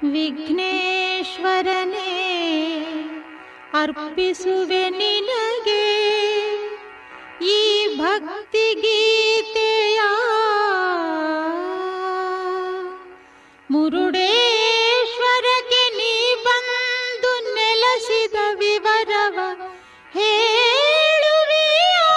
ವಿಘ್ನೇಶ್ವರನೇ ಅರ್ಪಿಸುವೆ ನಿನಗೆ ಈ ಭಕ್ತಿ ಗೀತೆಯ. ಮುರುಡೇಶ್ವರಕ್ಕೆ ನೀ ಬಂದು ನೆಲೆಸಿದ ವಿವರವ ಹೇಳುವೆಯಾ?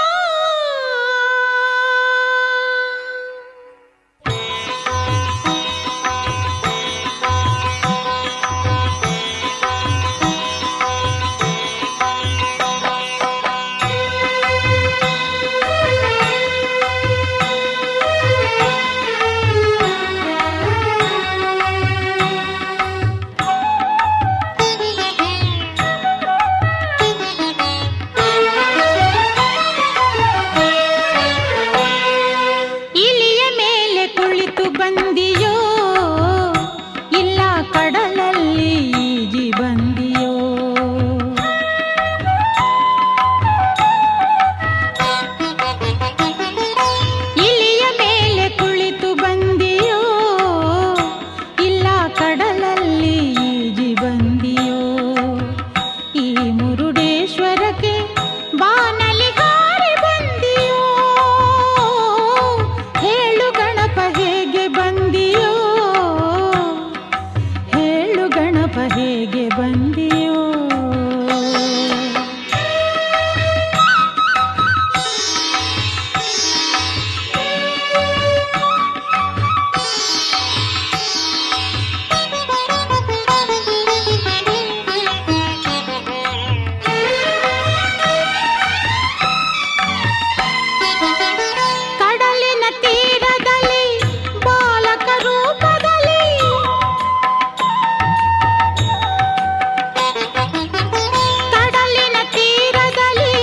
ಹೇಗೆ ಬಂದಿಯೋ? ಕಡಲಿನ ತೀರದಲ್ಲಿ ಬಾಲಕ ರೂಪದಲ್ಲಿ, ಕಡಲಿನ ತೀರದಲ್ಲಿ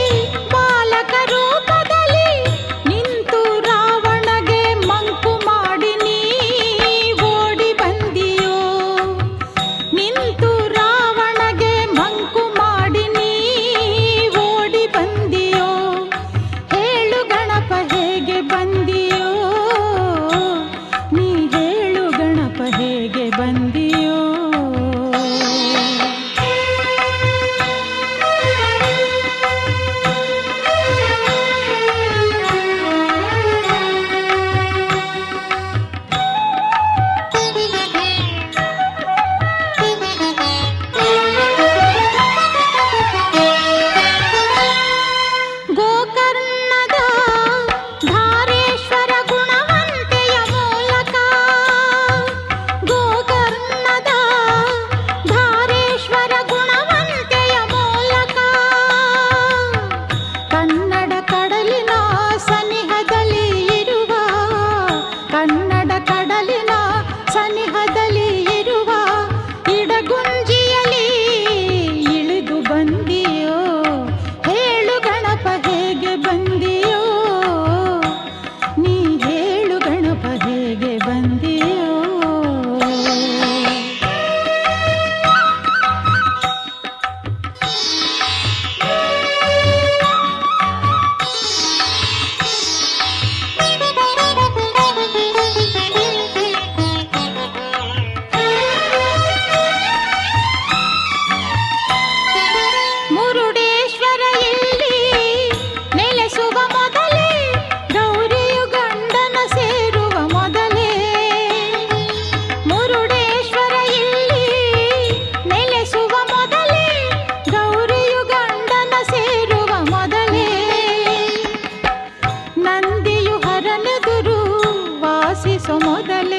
ಬಾಲಕ ರೂಪದಲ್ಲಿ ನಿಂತು ರಾವಣಗೆ ಮಂಕು ಮಾಡಿ ನೀ ಓಡಿ ಬಂದಿಯೋ. ನಿಂತು ರಾವಣಗೆ ಮಂಕು ಮಾಡಿ ನೀ ಓಡಿ ಬಂದಿಯೋ. ಹೇಳು ಗಣಪ ಹೇಗೆ ಬಂದಿಯೋ? ನೀ ಹೇಳು ಗಣಪ ಹೇಗೆ ಬಂದಿಯೋ? ಗೋಕರ್ಣದ ಧಾರೇಶ್ವರ ಗುಣವಂತೆಯ ಮೂಲಕ, ಗೋಕರ್ಣದ ಧಾರೇಶ್ವರ ಗುಣವಂತೆಯ ಮೂಲಕ ಕನ್ನಡ ಕಡಲಿನ ಸನಿಹದಲ್ಲಿ ಇರುವ, ಕನ್ನಡ ಕಡಲಿನ ಸನಿಹದಲ್ಲಿ ಇರುವ ಇಡಗುಂಜಿಯಲ್ಲಿ ಇಳಿದು ಬಂದಿಯೋ. ಹೇಳು ಗಣಪ ಹೇಗೆ ಬಂದಿಯೋ? ನೀ ಹೇಳು ಗಣಪ ಹೇಗೆ ಬಂದಿಯೋ? ಮುರುಡೇಶ್ವರ ಇಲ್ಲಿ ನೆಲೆಸುವ ಮೊದಲೇ, ಗೌರಿಯು ಗಂಡನ ಸೇರುವ ಮೊದಲೇ. ಮುರುಡೇಶ್ವರ ಇಲ್ಲಿ ನೆಲೆಸುವ ಮೊದಲೇ, ಗೌರಿಯು ಗಂಡನ ಸೇರುವ ಮೊದಲೇ. ನಂದಿಯು ಹರನೆದುರು ವಾಸಿಸೋ ಮೊದಲೇ,